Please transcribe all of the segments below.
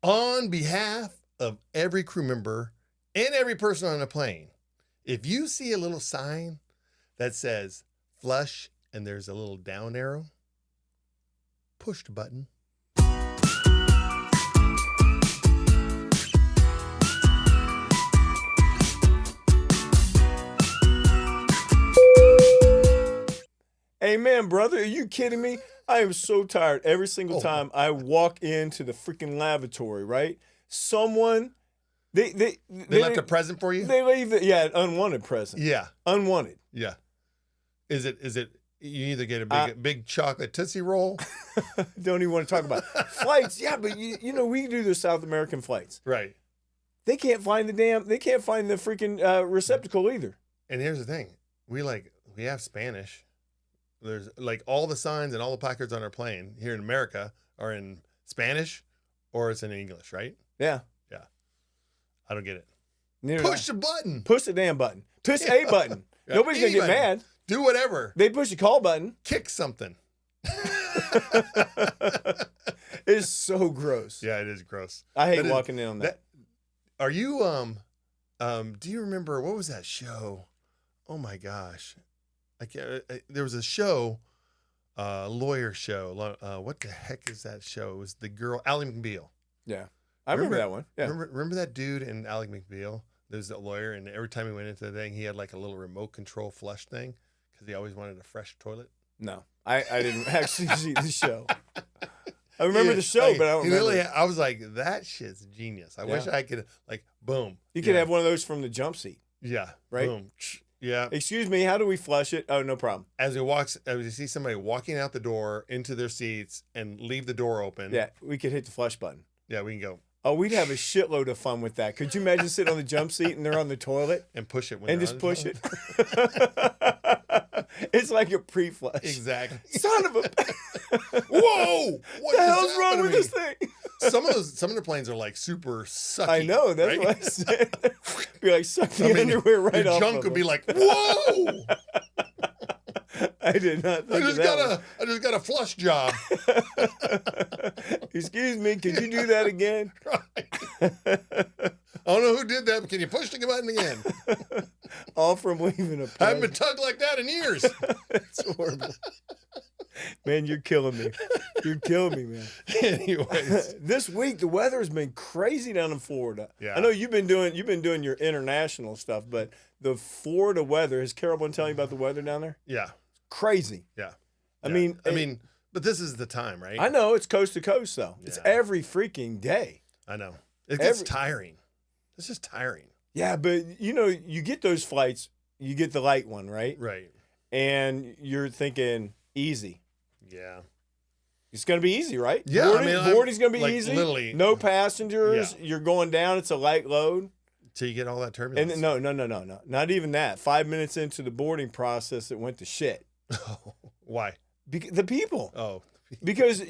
On behalf of every crew member and every person on the plane, if you see a little sign that says flush and there's a little down arrow, push the button. Amen, brother. Are you kidding me? I am so tired every single time I walk into the freaking lavatory, right? Someone, they left a present for you? They leave it, yeah, an unwanted present. Yeah. Unwanted. Yeah. Is it you either get a big chocolate Tootsie Roll? Don't even want to talk about flights. Yeah, but you know, we do the South American flights. Right. They can't find the freaking receptacle either. And here's the thing. We have Spanish. There's like all the signs and all the placards on our plane here in America are in Spanish or it's in English, right? Yeah. Yeah. I don't get it. Push the button. Push the damn button. Push a button. Yeah, nobody's going to get mad. Do whatever. They push the call button. Kick something. It's so gross. Yeah, it is gross. I hate walking in on that. Are you, do you remember, what was that show? Oh my gosh. There was a show, lawyer show. What the heck is that show? It was the girl, Ally McBeal. Yeah. I remember that one. Yeah. Remember that dude in Ally McBeal? There's that lawyer, and every time he went into the thing, he had like a little remote control flush thing because he always wanted a fresh toilet. No, I didn't actually see the show. I remember the show, but I don't remember. I was like, that shit's genius. I wish I could, boom. You could have one of those from the Jumpseat. Yeah. Right? Boom. Yeah. Excuse me, how do we flush it? Oh, no problem. As you see somebody walking out the door into their seats and leave the door open. Yeah, we could hit the flush button. Yeah, we can go. Oh, we'd have a shitload of fun with that. Could you imagine sitting on the jump seat and they're on the toilet? And push it. And just push it. It's like a pre-flush. Exactly. Son of a... Whoa! What the hell's wrong with this thing? Some of the planes are like super sucky. I know, that's right? what I said. Be like sucking underwear right off. Your junk would be like, whoa! I did not think of that. I just got a flush job. Excuse me, could you do that again? Right. I don't know who did that, but can you push the button again? All from leaving a present. I haven't been tugged like that in years. It's horrible. Man, you're killing me. You're killing me, man. Anyways, this week the weather has been crazy down in Florida. Yeah. I know you've been doing your international stuff, but the Florida weather, has Carol been telling you about the weather down there? Yeah. Crazy. Yeah. I mean, but this is the time, right? I know it's coast to coast though. Yeah. It's every freaking day. I know. It gets tiring. It's just tiring. Yeah, but you get those flights, you get the light one, right? Right. And you're thinking easy. Yeah. It's going to be easy, right? Yeah. Boarding's going to be easy. Literally. No passengers. Yeah. You're going down. It's a light load. Till you get all that turbulence. And no. Not even that. 5 minutes into the boarding process, it went to shit. Why? The people. Oh. Because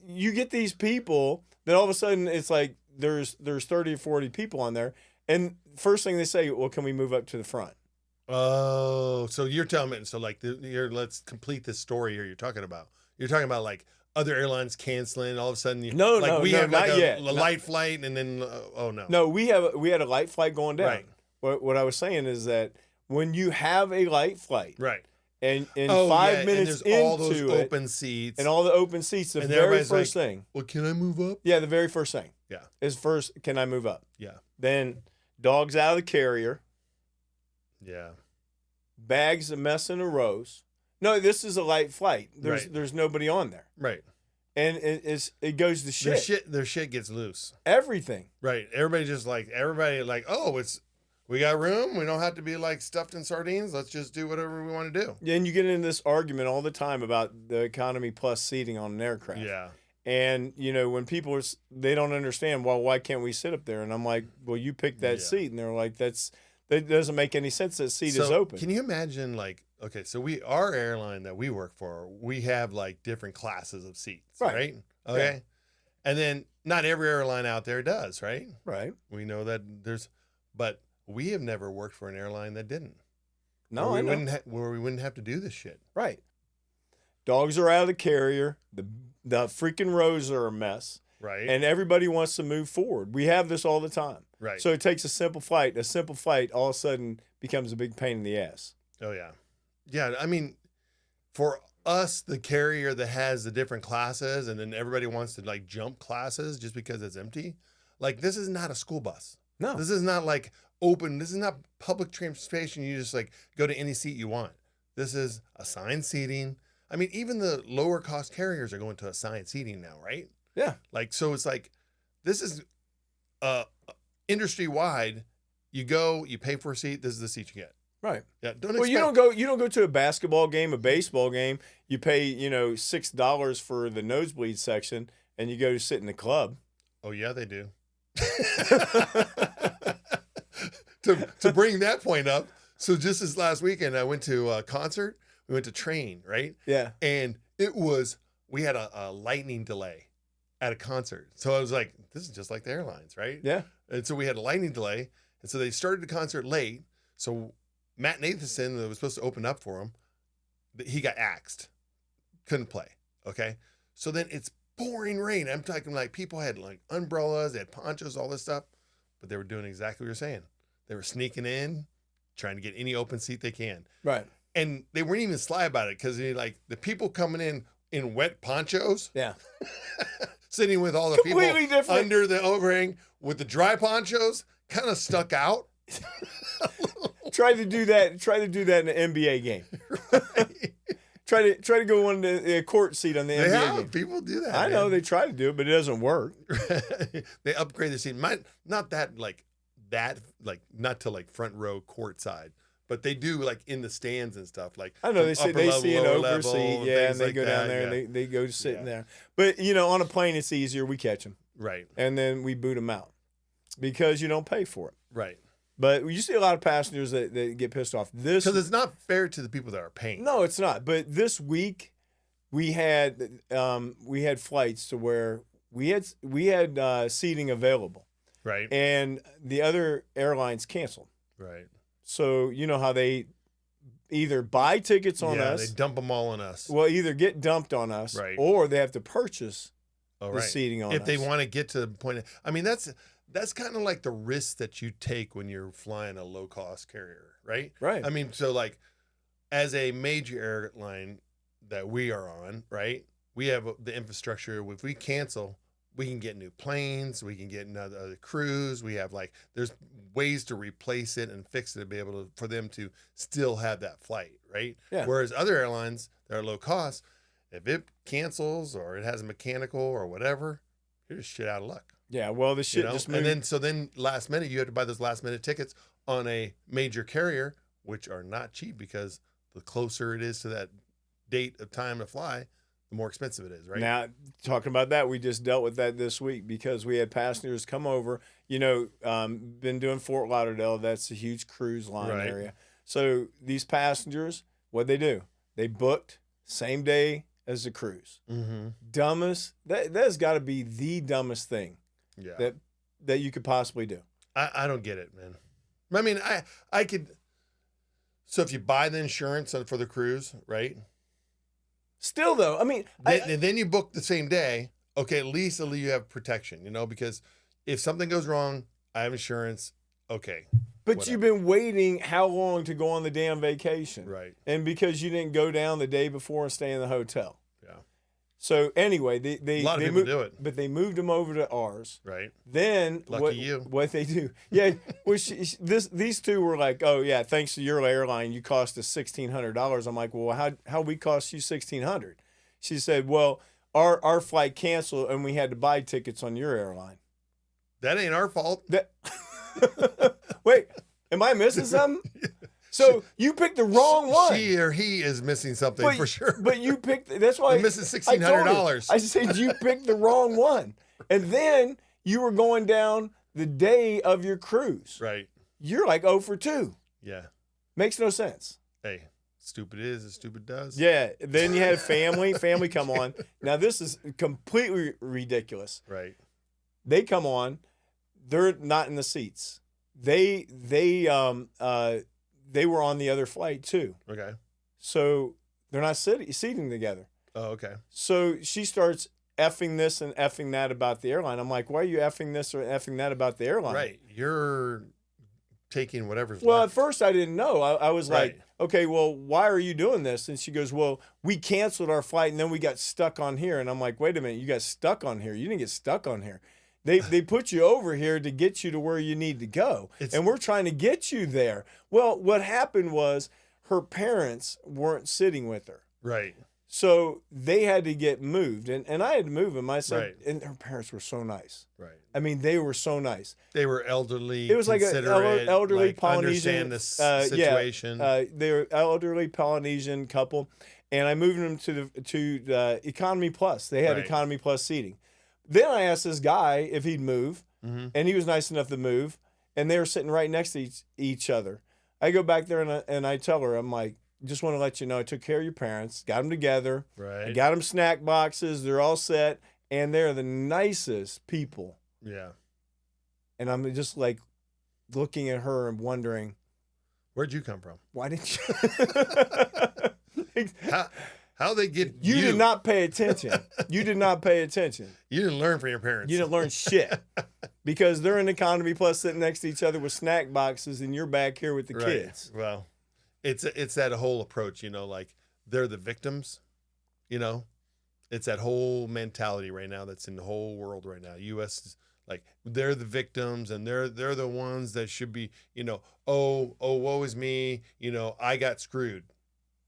you get these people that all of a sudden it's like there's 30 or 40 people on there. And first thing they say, well, can we move up to the front? Oh, so you're telling me, so let's complete this story here you're talking about. You're talking about like other airlines canceling, all of a sudden. We have like a light flight and then, oh no. No, we had a light flight going down. Right. What I was saying is that when you have a light flight. Right. And 5 minutes into all those open seats. And all the open seats, the very first thing. Well, can I move up? Yeah, the very first thing. Yeah. Is first, can I move up? Yeah. Then dogs out of the carrier. Yeah. Bags a mess in a rows. No, this is a light flight. There's nobody on there. Right. And it goes to shit. Their shit gets loose. Everything. Right. Everybody oh, we got room. We don't have to be like stuffed in sardines. Let's just do whatever we want to do. And you get into this argument all the time about the economy plus seating on an aircraft. Yeah. And, when people they don't understand, well, why can't we sit up there? And I'm like, well, you picked that seat. And they're like, that doesn't make any sense. That seat is open. Can you imagine okay, so our airline that we work for, we have like different classes of seats, right? Okay. Yeah. And then not every airline out there does, right? Right. We know that but we have never worked for an airline that didn't. No, I know. Where we wouldn't have to do this shit. Right. Dogs are out of the carrier. The freaking rows are a mess. Right. And everybody wants to move forward. We have this all the time. Right. So it takes a simple flight. A simple flight all of a sudden becomes a big pain in the ass. Oh, yeah. Yeah. I mean, for us, the carrier that has the different classes and then everybody wants to like jump classes just because it's empty. Like, this is not a school bus. No. This is not like open. This is not public transportation. You just like go to any seat you want. This is assigned seating. I mean, even the lower cost carriers are going to assigned seating now, right? Yeah. Like, so it's like, this is industry wide. You go, you pay for a seat. This is the seat you get. Right. Yeah. Well, you don't go to a basketball game, a baseball game. You pay, $6 for the nosebleed section, and you go to sit in the club. Oh yeah, they do. to bring that point up, so just this last weekend, I went to a concert. We went to Train, right? Yeah. And we had a lightning delay at a concert. So I was like, this is just like the airlines, right? Yeah. And so we had a lightning delay. And so they started the concert late. So Matt Nathanson, that was supposed to open up for him, he got axed. Couldn't play. Okay. So then it's pouring rain. I'm talking like people had like umbrellas, they had ponchos, all this stuff, but they were doing exactly what you're saying. They were sneaking in, trying to get any open seat they can. Right. And they weren't even sly about it because like the people coming in wet ponchos. Yeah. Sitting with all the Completely people different. under the overhang with the dry ponchos kind of stuck out. Try to do that in an NBA game. Right. Try to go on the court seat on the They NBA have. game. People do that. I know man. they try to do it, but it doesn't work. They upgrade the seat. Not to like front row court side, but they do like in the stands and stuff. Like I know they level, see an lower over level, seat, yeah, and they like go down that, there yeah. and they go sitting Yeah. there. But on a plane it's easier. We catch them, Right. and then we boot them out because you don't pay for it. Right. But you see a lot of passengers that get pissed off. Because it's not fair to the people that are paying. No, it's not. But this week we had flights to where we had seating available, Right. and the other airlines canceled. Right. So you know how they either buy tickets on Yeah, us, they dump them all on us. well, either get dumped on us, Right. or they have to purchase Oh, the right. seating on if us. they want to get to the point. I mean, that's kind of like the risk that you take when you're flying a low cost carrier, right? Right. I mean, so like as a major airline that we are on, right? We have the infrastructure. If we cancel, we can get new planes. We can get another crews. We have there's ways to replace it and fix it to be able for them to still have that flight, right? Yeah. Whereas other airlines that are low cost, if it cancels or it has a mechanical or whatever, you're just shit out of luck. Yeah, well, the shit just moved. And then last minute, you have to buy those last minute tickets on a major carrier, which are not cheap because the closer it is to that date of time to fly, the more expensive it is, right? Now, talking about that, we just dealt with that this week because we had passengers come over. Been doing Fort Lauderdale. That's a huge cruise line Right. area. So these passengers, what'd they do? They booked same day as the cruise. Mm-hmm. Dumbest. That's got to be the dumbest thing Yeah. that you could possibly do. I don't get it, man. I mean, I could. So if you buy the insurance for the cruise, right? Still, though, I mean, And then you book the same day. Okay, at least you have protection, because if something goes wrong, I have insurance. Okay. but whatever. you've been waiting how long to go on the damn vacation? Right. And because you didn't go down the day before and stay in the hotel. Yeah. So anyway, they A lot of people do it. but they moved them over to ours. Right. Then Lucky you. what they do? Yeah, well, these two were like, oh yeah, thanks to your airline, you cost us $1,600. I'm like, well, how we cost you $1,600? She said, well, our flight canceled and we had to buy tickets on your airline. That ain't our fault. Wait, am I missing something? So you picked the wrong one. She or he is missing something for sure. But you picked. That's why You're missing $1,600. I said you picked the wrong one, and then you were going down the day of your cruise. Right. You're like 0 for 2. Yeah. Makes no sense. Hey, stupid is as stupid does. Yeah. Then you had family come on. Now this is completely ridiculous. Right. They come on. They're not in the seats. They were on the other flight too. Okay. So they're not seating together. Oh, okay. So she starts effing this and effing that about the airline. I'm like, why are you effing this or effing that about the airline? Right. You're taking whatever's Well, left. at first I didn't know. I was Right. like, okay, well, why are you doing this? And she goes, well, we canceled our flight and then we got stuck on here. And I'm like, wait a minute, you got stuck on here. You didn't get stuck on here. They put you over here to get you to where you need to go. And we're trying to get you there. Well, what happened was her parents weren't sitting with her. Right. So they had to get moved. And I had to move them. I said, Right. and her parents were so nice. Right. I mean, they were so nice. They were elderly. It was like an elderly like, Polynesian. understand the situation. They were elderly Polynesian couple, and I moved them to the Economy Plus. They had Right. Economy Plus seating. Then I asked this guy if he'd move, and he was nice enough to move, and they were sitting right next to each other. I go back there and I tell her, I'm like, just want to let you know, I took care of your parents, got them together, Right. I got them snack boxes, they're all set, and they're the nicest people. Yeah. And I'm just like looking at her and wondering, Where'd you come from? why didn't you? How they get You did not pay attention. You did not pay attention. You didn't learn from your parents. You didn't learn shit because they're in Economy Plus sitting next to each other with snack boxes, and you're back here with the Right. kids. Well, it's that whole approach, like they're the victims, It's that whole mentality right now that's in the whole world right now. U.S. is like they're the victims and they're the ones that should be, oh, woe is me, I got screwed.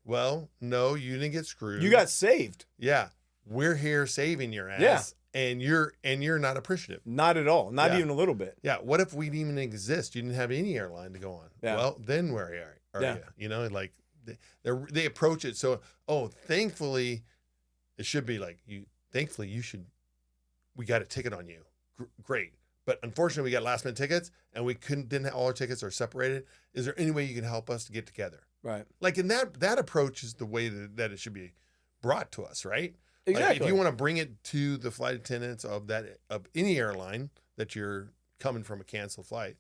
Well, no, you didn't get screwed. You got saved. Yeah. We're here saving your ass. Yeah. And you're not appreciative. Not at all. Not Yeah. even a little bit. Yeah. What if we didn't even exist? You didn't have any airline to go on. Yeah. Well, then where are Yeah. you? Like they approach it. So, thankfully it should be like we got a ticket on you. Great. But unfortunately we got last minute tickets and we didn't have all our tickets are separated. Is there any way you can help us to get together? Right. Like, and that approach is the way that it should be brought to us, right? Exactly. Like if you want to bring it to the flight attendants of any airline that you're coming from a canceled flight,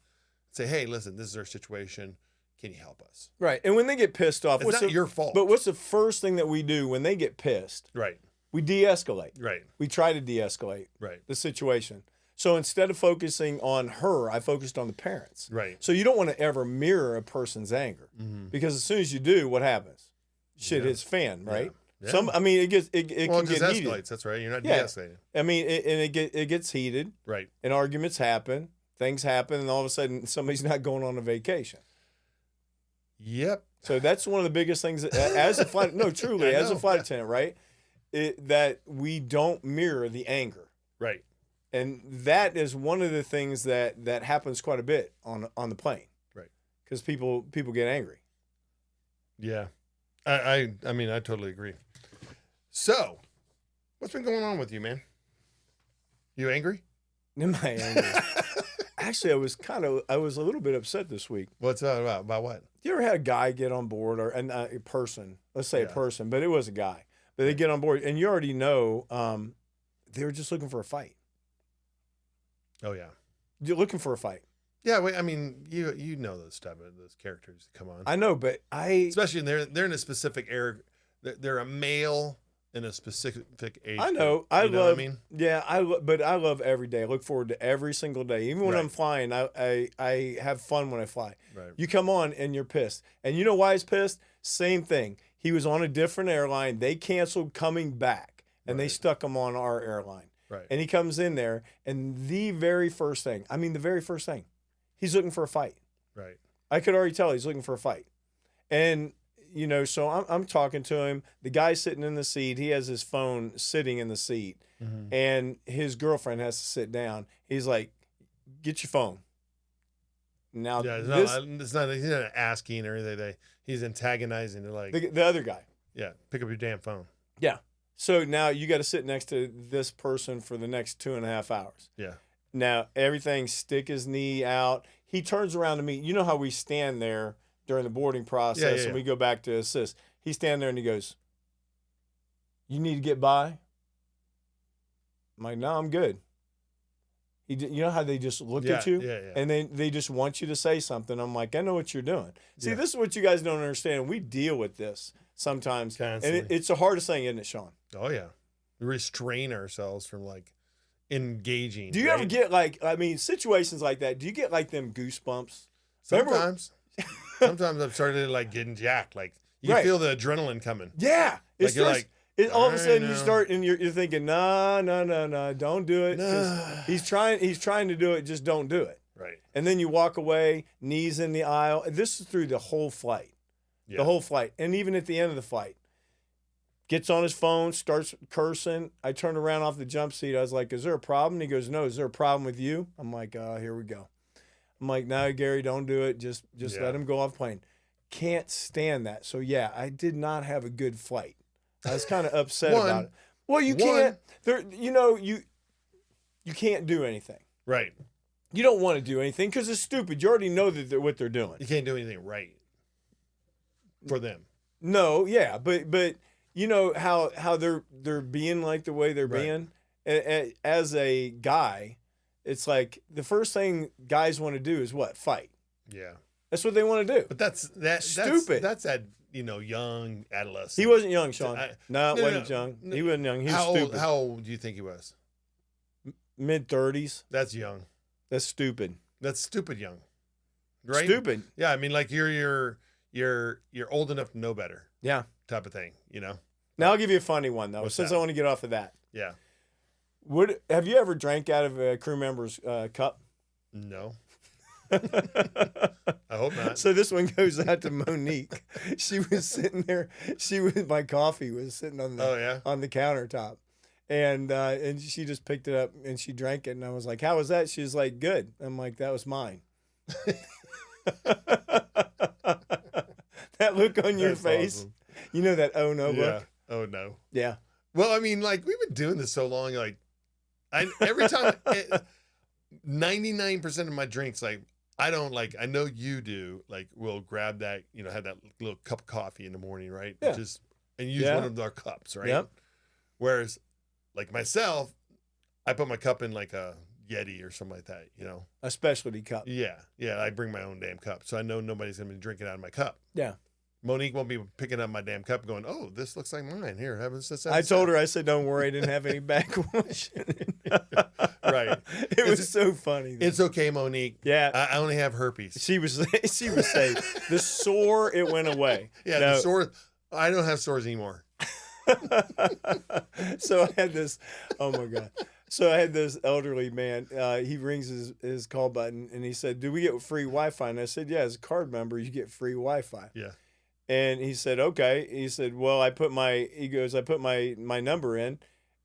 say, hey, listen, this is our situation. Can you help us? Right. And when they get pissed off, It's not your fault. But what's the first thing that we do when they get pissed? Right. We de-escalate. Right. We try to de-escalate Right. the situation. So instead of focusing on her, I focused on the parents. Right. So you don't want to ever mirror a person's anger because as soon as you do, what happens? Shit hits fan, right? Yeah. It gets it Well, can it just get escalates. heated. That's right. You're not Yeah. de-escalating. I mean, it gets heated, Right. and arguments happen, things happen, and all of a sudden somebody's not going on a vacation. Yep. So that's one of the biggest things as a flight. No, truly, as a flight attendant, right? That we don't mirror the anger. Right. And that is one of the things that happens quite a bit on the plane. Right. Because people get angry. Yeah. I mean, I totally agree. So, what's been going on with you, man? You angry? Am I angry? Actually, I was a little bit upset this week. What's that about? About what? You ever had a guy get on board or a person? Let's say a person, but it was a guy. But they get on board, and you already know they were just looking for a fight. Oh yeah. You're looking for a fight. Yeah, I mean, you know those characters that come on. I know, but especially they're in a specific area. They're a male in a specific age. I know. Group. I You know love. what I mean? Yeah, but I love every day. I look forward to every single day. Even when Right. I'm flying, I have fun when I fly. Right. You come on and you're pissed, and you know why he's pissed? Same thing. He was on a different airline. They canceled coming back, and they Right. stuck him on our airline. Right. And he comes in there, and the very first thing, he's looking for a fight. Right. I could already tell he's looking for a fight. And, so I'm talking to him. The guy's sitting in the seat. He has his phone sitting in the seat. Mm-hmm. And his girlfriend has to sit down. He's like, get your phone. Now, Yeah, he's not asking or anything. He's antagonizing. They're like, the other guy. yeah, pick up your damn phone. Yeah. So now you got to sit next to this person for the next 2.5 hours. Yeah. Now, everything, stick his knee out. He turns around to me. You know how we stand there during the boarding process and we go back to assist. He's standing there and he goes, you need to get by? I'm like, no, I'm good. You know how they just look at you? Yeah. And they just want you to say something. I'm like, I know what you're doing. See, Yeah. this is what you guys don't understand. We deal with this sometimes. Constantly. And it's the hardest thing, isn't it, Shawn? Oh yeah. restrain ourselves from like engaging. Do you ever get like, I mean, situations like that? Do you get like them goosebumps? Sometimes. Sometimes I'm starting to like getting jacked. Like you Right. feel the adrenaline coming. Yeah. Like you're like, all of a sudden you know. start and you're thinking, no, don't do it. 'Cause Nah. He's trying to do it, just don't do it. Right. And then you walk away, knees in the aisle. This is through the whole flight. Yeah. The whole flight. And even at the end of the flight. Gets on his phone, starts cursing. I turned around off the jump seat. I was like, is there a problem? He goes, no, is there a problem with you? I'm like, oh, here we go. I'm like, no, Gary, don't do it. Just Yeah. let him go off plane. Can't stand that. So yeah, I did not have a good flight. I was kind of upset about it. Well, you can't. There, you can't do anything. Right. You don't want to do anything because it's stupid. You already know what they're doing. You can't do anything right for them. No, yeah, but you know how they're being like the way they're Right. being. As a guy, it's like the first thing guys want to do is what? Fight. Yeah. That's what they want to do. But that's Stupid. That's that young adolescent. He wasn't young, Sean. No, It wasn't no. young. He wasn't young. He was How stupid. old do you think he was? Mid-30s. That's young. That's stupid. That's stupid young. Right? Stupid. Yeah, I mean like you're old enough to know better Yeah. type of thing, you know? Now I'll give you a funny one though, What's since that? I want to get off of that. Yeah. Have you ever drank out of a crew member's cup? No. I hope not. So this one goes out to Monique. She was sitting there. My coffee was sitting on the Oh yeah. on the countertop, and she just picked it up and she drank it. And I was like, "How was that?" She was like, "Good." I'm like, "That was mine." That look on your That's face, awesome. you know that oh no Yeah. look. Oh no. Yeah. Well, I mean, like we've been doing this so long. Like, every time, 99% of my drinks, like I don't like. I know you do. Like, we'll grab that, have that little cup of coffee in the morning, right? Yeah. And use Yeah. one of our cups, right? Yep. Whereas, like myself, I put my cup in like a Yeti or something like that. A specialty cup. Yeah, I bring my own damn cup, so I know nobody's gonna be drinking out of my cup. Yeah. Monique won't be picking up my damn cup, going, "Oh, this looks like mine." Here, have this. I told her, I said, "Don't worry, I didn't have any backwash." Right. It was so funny. It's okay, Monique. Yeah. I only have herpes. She was saying the sore, it went away. Yeah, No. the sores. I don't have sores anymore. So I had this, oh my God. So I had this elderly man, he rings his call button and he said, "Do we get free Wi-Fi?" And I said, "Yeah, as a card member, you get free Wi-Fi." Yeah. And he said, "Okay." He said, "Well, I put my number in."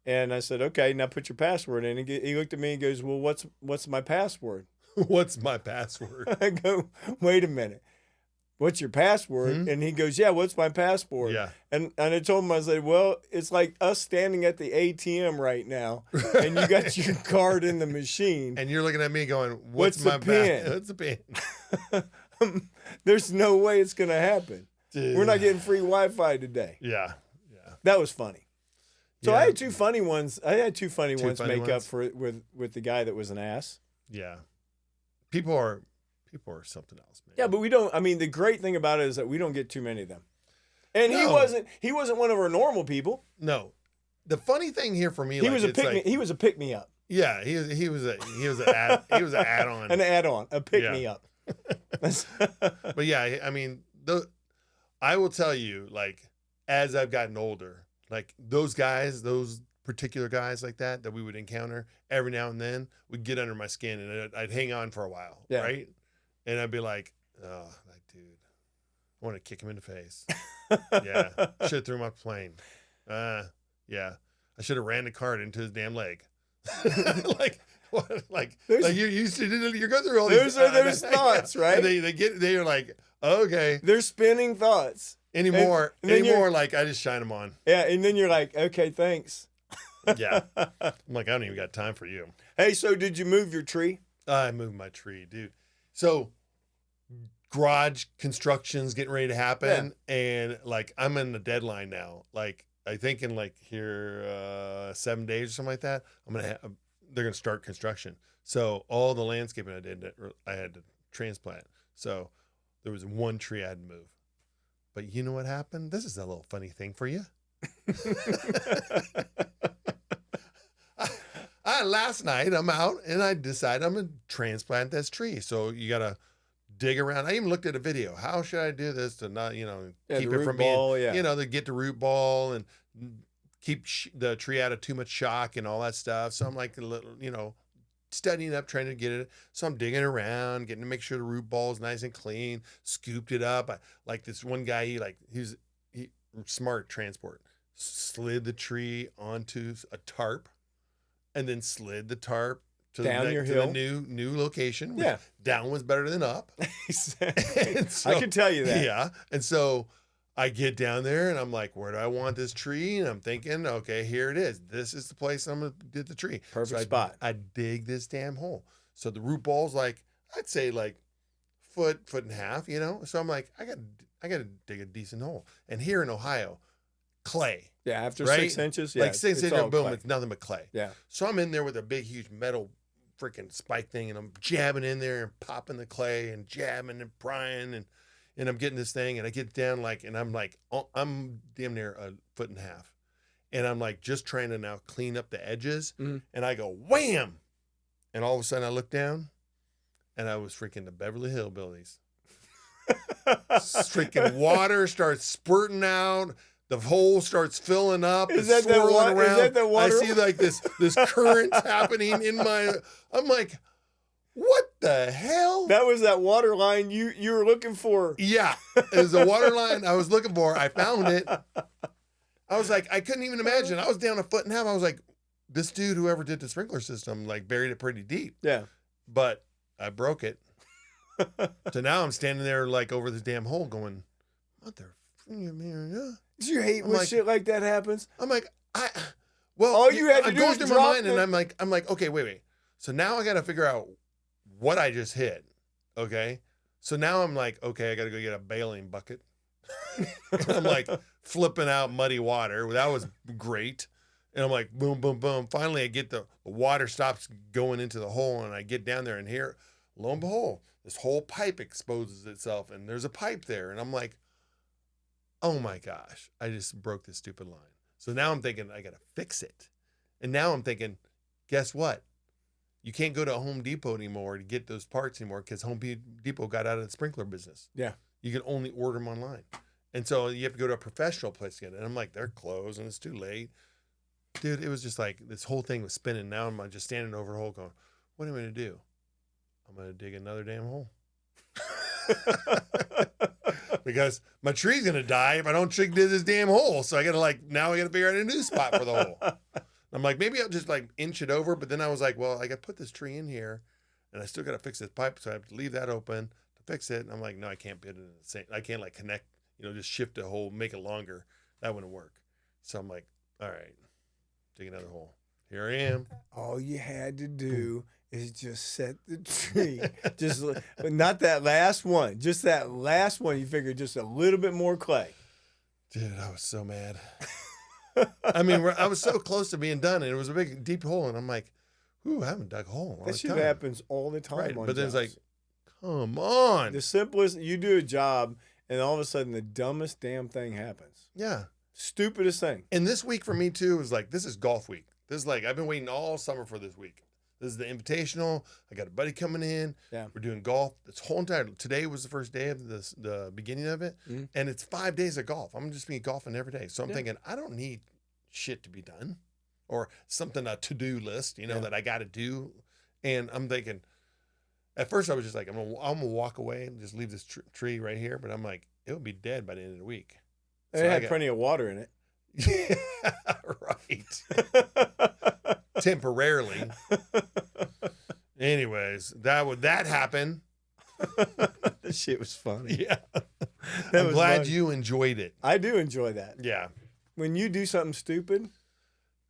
And I said, "Okay, now put your password in." He looked at me and goes, "Well, what's my password?" What's my password? I go, "Wait a minute. What's your password?" And he goes, "Yeah, what's my password?" Yeah. And I told him, I said, "Well, it's like us standing at the ATM right now, and you got your card in the machine. And you're looking at me going, What's my the pin? What's the pin? There's no way it's going to happen. Dude. We're not getting free Wi-Fi today." Yeah. That was funny. So Yeah. I had two funny ones. I had two funny ones funny make up ones? for it with the guy that was an ass. Yeah. People are something else, man. Yeah, but we don't. I mean, the great thing about it is that we don't get too many of them. And No. he wasn't one of our normal people. No. The funny thing here for me, He like, was a it's like, he was a pick me up, yeah, he was an add-on. an add on, a pick me up. But yeah, I mean, I will tell you, like, as I've gotten older, like those particular guys like that we would encounter every now and then would get under my skin, and I'd hang on for a while, Yeah. right? And I'd be like, "Oh, that dude, I want to kick him in the face." Yeah, should have threw him off the plane. Yeah, I should have ran the cart into his damn leg. Like, what? Like you go through all these. Those thoughts, right? And they're like, okay, They're spinning thoughts. anymore, like I just shine them on. Yeah, and then you're like, "Okay, thanks." Yeah, I'm like, I don't even got time for you. Hey, so did you move your tree? I moved my tree, dude. So garage construction's getting ready to happen, and like I'm in the deadline now. Like I think in like here 7 days or something like that, they're gonna start construction. So all the landscaping I had to transplant. So there was one tree I had to move. But you know what happened? This is a little funny thing for you. last night I'm out and I decide I'm gonna transplant this tree. So you gotta dig around. I even looked at a video. How should I do this to not, keep the it from root ball, being, yeah. to get the root ball and keep the tree out of too much shock and all that stuff. So I'm like a little, studying up, trying to get it. So I'm digging around, getting to make sure the root ball is nice and clean, scooped it up. Like this one guy, he smart transport, slid the tree onto a tarp and then slid the tarp to down your to hill. the new location. Which Yeah. Down was better than up. I can tell you that. Yeah. And so I get down there and I'm like, where do I want this tree? And I'm thinking, okay, here it is. This is the place I'm going to get the tree. Perfect so spot. I dig this damn hole. So the root ball's like, I'd say like foot and a half, So I'm like, I got to dig a decent hole. And here in Ohio, clay. Yeah, after right? 6 inches, like 6 inches, boom, clay. it's nothing but clay. Yeah. So I'm in there with a big, huge metal freaking spike thing, and I'm jabbing in there and popping the clay and jabbing and prying, and I'm getting this thing, and I get down and I'm damn near a foot and a half. And I'm like just trying to now clean up the edges, and I go, wham! And all of a sudden I look down, and I was freaking the Beverly Hillbillies. Freaking water starts spurting out. The hole starts filling up. Is it's that that swirling water? around. Is that the water? I see like this current happening in my. I'm like, what the hell? That was that water line you were looking for. Yeah, it was a water line I was looking for. I found it. I was like, I couldn't even imagine. I was down a foot and a half. I was like, this dude, whoever did the sprinkler system, like buried it pretty deep. Yeah. But I broke it. So now I'm standing there like over this damn hole going, mother. Do you hate when like, shit like that happens? I'm like, all you had to I'm do going was through my drop mind, and I'm like, okay, wait. So now I got to figure out what I just hit. Okay. So now I'm like, okay, I got to go get a bailing bucket. And I'm like flipping out muddy water. That was great. And I'm like, boom, boom, boom. Finally, I get the water stops going into the hole, and I get down there, and here, lo and behold, this whole pipe exposes itself, and there's a pipe there. And I'm like, oh my gosh, I just broke this stupid line. So now I'm thinking I got to fix it. And now I'm thinking, guess what? You can't go to Home Depot anymore to get those parts anymore because Home Depot got out of the sprinkler business. Yeah. You can only order them online. And so you have to go to a professional place to get it. And I'm like, they're closed and it's too late. Dude, it was just like this whole thing was spinning. Now I'm just standing over a hole going, what am I going to do? I'm going to dig another damn hole. Because my tree's going to die if I don't dig this damn hole. So I got to now I got to figure out a new spot for the hole. I'm like, maybe I'll just inch it over. But then I was like, well, I got to put this tree in here and I still got to fix this pipe. So I have to leave that open to fix it. And I'm like, no, I can't put it in the same. I can't connect, just shift the hole, make it longer. That wouldn't work. So I'm like, all right, dig another hole. Here I am. All you had to do is just set the tree. But not that last one. Just that last one. You figured just a little bit more clay. Dude, I was so mad. I mean, I was so close to being done, and it was a big, deep hole, and I'm like, ooh, I haven't dug a hole in a long That shit time. happens all the time. Right, on but then it's jobs. like, come on. The simplest, you do a job, and all of a sudden the dumbest damn thing happens. Yeah. Stupidest thing. And this week for me, too, was this is golf week. This is I've been waiting all summer for this week. This is the Invitational. I got a buddy coming in. Yeah. We're doing golf. This whole entire, today was the first day of the beginning of it, and it's 5 days of golf. I'm just be golfing every day. So I'm thinking, I don't need shit to be done or something, a to-do list, that I got to do. And I'm thinking, at first I was just like, I'm gonna walk away and just leave this tree right here. But I'm like, it would be dead by the end of the week. So it had plenty of water in it. Yeah, right. Temporarily. Anyways, that happened. That shit was funny. Yeah. That I'm glad funny. you enjoyed it. I do enjoy that. Yeah. When you do something stupid,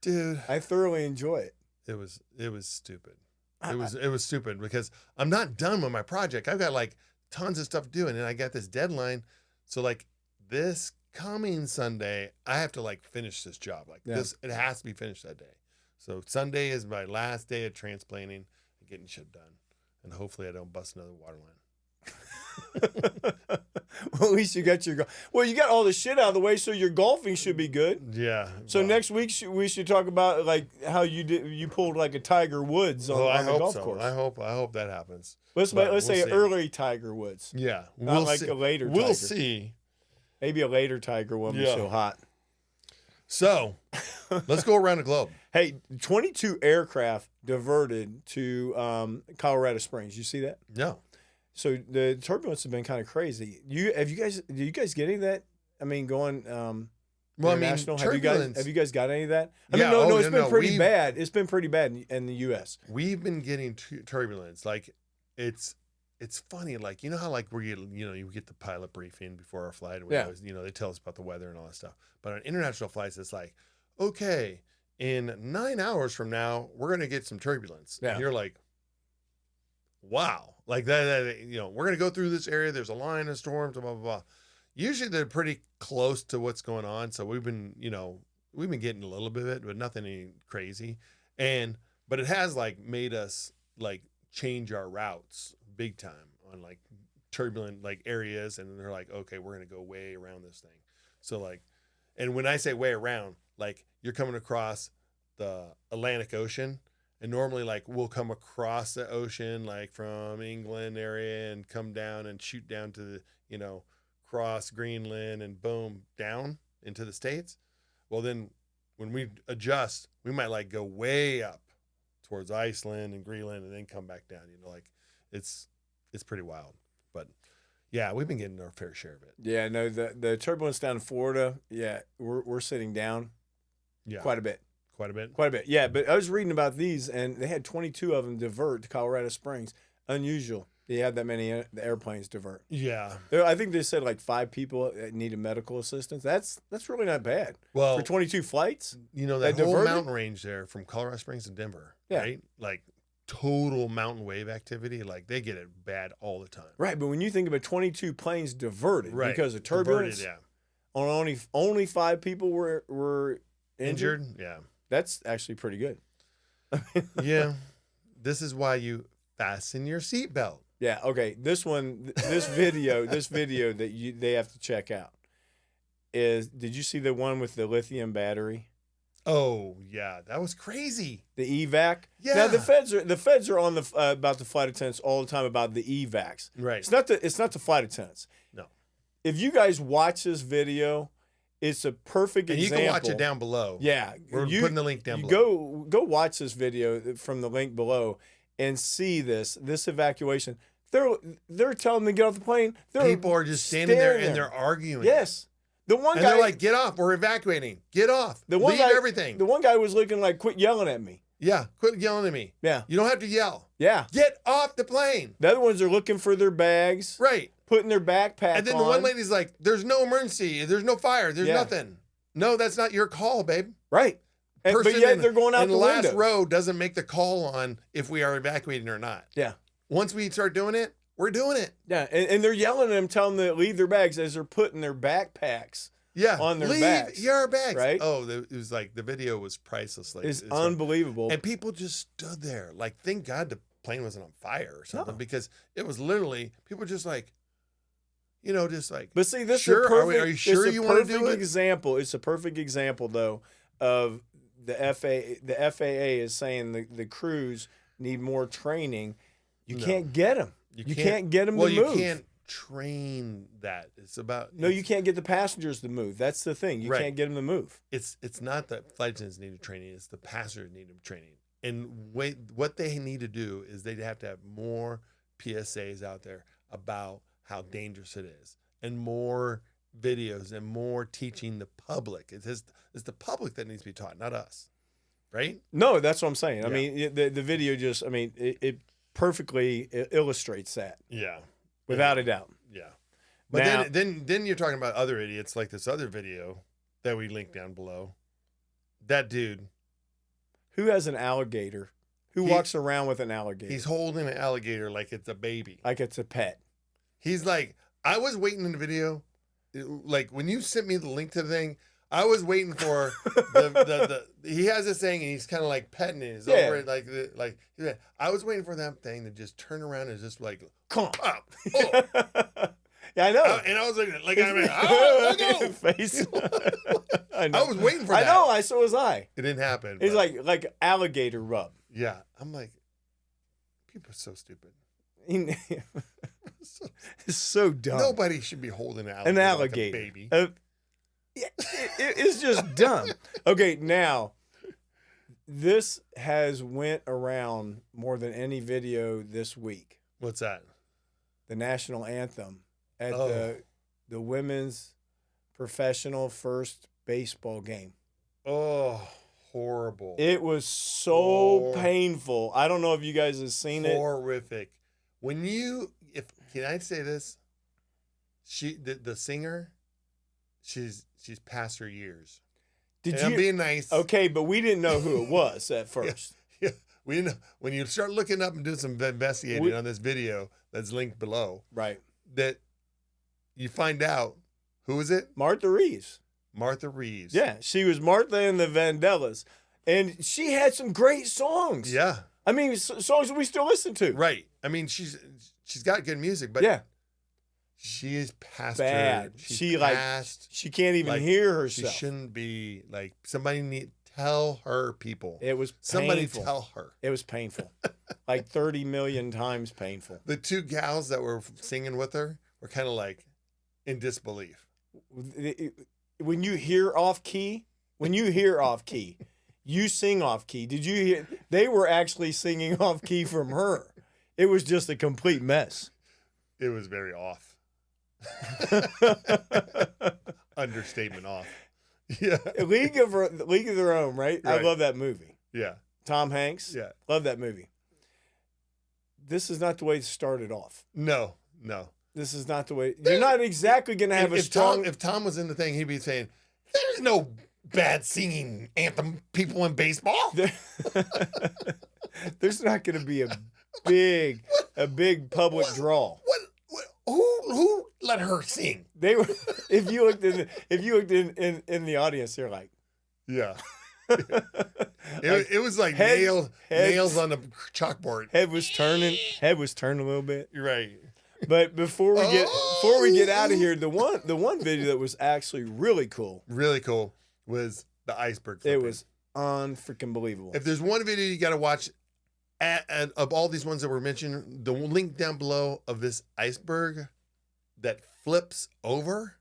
dude, I thoroughly enjoy it. It was stupid. It was stupid because I'm not done with my project. I've got tons of stuff to do, and then I got this deadline. So this coming Sunday, I have to finish this job. This, it has to be finished that day. So Sunday is my last day of transplanting and getting shit done. And hopefully I don't bust another water line. Well, at least you got your you got all the shit out of the way, so your golfing should be good. Yeah. So next week we should talk about like how you pulled like a Tiger Woods on the golf course. I hope that happens. Let's say see. early Tiger Woods. Yeah, Not like a later We'll Tiger. see. Maybe a later Tiger won't be so hot. So let's go around the globe. Hey, 22 aircraft diverted to Colorado Springs. You see that? No. So the turbulence has been kind of crazy. Do you guys get any of that? I mean, going international. Have you guys got any of that? I mean, it's been pretty bad. It's been pretty bad in the U.S. We've been getting turbulence. Like it's funny. Like you know how like you get the pilot briefing before our flight. And they tell us about the weather and all that stuff. But on international flights, it's like, okay, in 9 hours from now, we're gonna get some turbulence. Yeah. And you're like, wow, like that. We're gonna go through this area. There's a line of storms. Blah blah blah. Usually they're pretty close to what's going on. So we've been getting a little bit of it, but nothing crazy. But it has like made us like change our routes big time on like turbulent like areas. And they're like, okay, we're going to go way around this thing. So like, and when I say way around, like you're coming across the Atlantic Ocean, and normally like we'll come across the ocean, like from England area and come down and shoot down to the, cross Greenland and boom down into the States. Well, then when we adjust, we might like go way up towards Iceland and Greenland and then come back down, like it's pretty wild. But yeah, we've been getting our fair share of it. Yeah, no, the turbulence down in Florida, yeah, we're sitting down quite a bit. Quite a bit? Quite a bit, yeah. But I was reading about these, and they had 22 of them divert to Colorado Springs. Unusual. They had that many airplanes divert. Yeah. I think they said like 5 people needed medical assistance. That's really not bad. Well, for 22 flights? That whole mountain range there from Colorado Springs to Denver, right? Like total mountain wave activity. Like they get it bad all the time. Right, but when you think about 22 planes diverted because of turbulence, diverted, only 5 people were injured. Yeah. That's actually pretty good. Yeah. This is why you fasten your seatbelt. Yeah. Okay. This video that they have to check out is. Did you see the one with the lithium battery? Oh yeah, that was crazy. The evac. Yeah. Now the feds are on about the flight attendants all the time about the evacs. Right. It's not the flight attendants. No. If you guys watch this video, it's a perfect example. And you can watch it down below. Yeah. We're putting the link down below. Go watch this video from the link below and see this evacuation. They're telling them to get off the plane. People are just standing there and they're arguing. Yes. The one guy, they're like, get off, we're evacuating. Get off. Leave everything. The one guy was looking like, quit yelling at me. Yeah, quit yelling at me. Yeah. You don't have to yell. Yeah. Get off the plane. The other ones are looking for their bags. Right. Putting their backpack And then the one lady's like, there's no emergency. There's no fire. There's nothing. No, that's not your call, babe. Right. But yet they're going out the last window. row doesn't make the call on if we are evacuating or not. Yeah. Once we start doing it, we're doing it. Yeah. And they're yelling at them, telling them to leave their bags as they're putting their backpacks on their bags. Leave your bags. Right? Oh, it was like the video was priceless. Like, it's unbelievable. And people just stood there. Like, thank God the plane wasn't on fire or something because it was literally people just like, just like. But see, this sure, is a perfect, are you sure you want to do it? Example. It's a perfect example, though, of the FAA. The FAA is saying the crews need more training. You can't get them. You can't get them to move. Well, you can't train that. It's about. No, you can't get the passengers to move. That's the thing. You can't get them to move. It's not that flight attendants need training. It's the passengers need training. And what they need to do is they have to have more PSAs out there about how dangerous it is, and more videos and more teaching the public. It's the public that needs to be taught, not us, right? No, that's what I'm saying. Yeah. I mean, the video just, it perfectly illustrates that. Yeah, without a doubt. Yeah, but now, then you're talking about other idiots like this other video that we linked down below. That dude, who has an alligator, who walks around with an alligator. He's holding an alligator like it's a baby, like it's a pet. He's like, I was waiting in the video, like when you sent me the link to the thing, I was waiting for he has this thing and he's kind of like petting it. He's over it like I was waiting for that thing to just turn around and just like, come up. Oh. Yeah, I know. And I was like I'm like, oh, go. Face. I I was waiting for that. I know. So was I. It didn't happen. It's but- like alligator rub. yeah. I'm like, people are so stupid. It's so dumb. Nobody should be holding An alligator. like a baby. It's just dumb. Okay, now this has went around more than any video this week. What's that? The national anthem at Oh. the women's professional first baseball game. Oh, horrible. It was so Oh. painful. I don't know if you guys have seen it. Horrific. Can I say this? The singer, she's past her years. Did And I'm you? being nice. Okay, but we didn't know who it was at first. Yeah, we didn't. When you start looking up and doing some investigating on this video that's linked below, Right. that you find out who is it? Martha Reeves. Martha Reeves. Yeah, she was Martha in the Vandellas, and she had some great songs. Yeah. I mean, songs that we still listen to. Right. I mean, she's got good music, but Yeah, she is past bad. her. She's She past. she can't even like, hear She herself. shouldn't be like somebody tell her people. It was Somebody painful. tell her. It was painful, like 30 million times painful. The two gals that were singing with her were kind of like in disbelief. When you hear off key, you sing off key. Did you hear? They were actually singing off key from her. It was just a complete mess. It was very off. Understatement off. Yeah. League of Their Own, right? I Right. love that movie. Yeah. Tom Hanks. Yeah. Love that movie. This is not the way it started off. No. This is not the way. You're not exactly going to have a strong. If Tom was in the thing, he'd be saying, "There's no bad singing anthem people in baseball." There's not going to be a big public draw. Who let her sing? They were. If you looked in the audience, they're like, Yeah. It was like heads- nails on the chalkboard. head was turning a little bit. You're right. But before we get out of here, the one video that was actually really cool. Really cool was the iceberg flipping. It was unfreaking believable. If there's one video you got to watch of all these ones that were mentioned, the link down below of this iceberg that flips over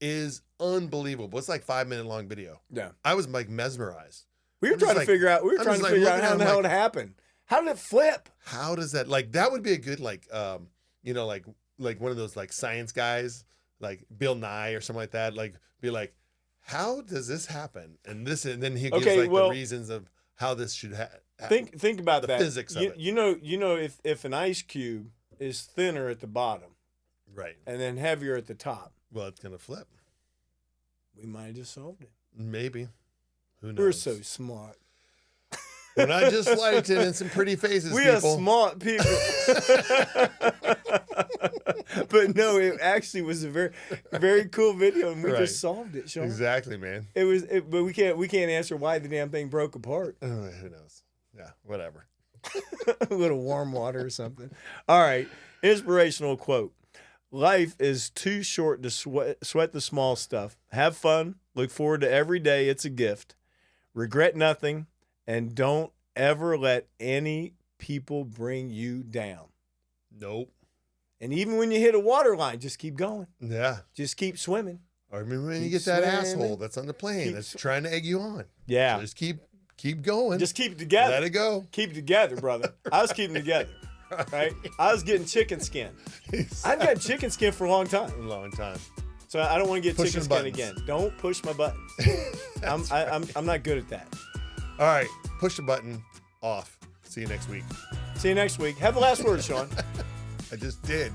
is unbelievable. It's like 5-minute long video. Yeah. I was like mesmerized. We were I'm just trying to like- figure out. I'm just like looking at how him the hell like- it happened. How did it flip? How does that that would be a good like one of those like science guys like Bill Nye or something like that, like be like, how does this happen? And then he gives Okay, the reasons of how this should happen. Think about The that. physics of it. You know if an ice cube is thinner at the bottom Right. and then heavier at the top, Well, it's gonna flip. we might have just solved it. Maybe. Who knows? We're so smart. We're not just flight attendants and pretty faces, We people. are smart people. But no, it actually was a very, very cool video, and we Right. just solved it, Sean. Exactly, man. But we can't answer why the damn thing broke apart. Who knows? Yeah, whatever. A little warm water or something. All right, inspirational quote: "Life is too short to sweat the small stuff. Have fun. Look forward to every day. It's a gift. Regret nothing, and don't ever let any people bring you down. Nope. And even when you hit a water line, just keep going. Yeah. Just keep swimming. Or remember when you Keep get that swimming. asshole that's on the plane Keep that's trying to egg you on. Yeah. Just keep going. Just keep it together. let it go. Keep it together, brother. I was keeping it together. Right? I was getting chicken skin. I've got chicken skin for a long time. a long time. So I don't want to get Pushing chicken skin buttons. again. Don't push my buttons. I'm not good at that. All right. Push the button off. See you next week. See you next week. Have the last word, Sean. I just did.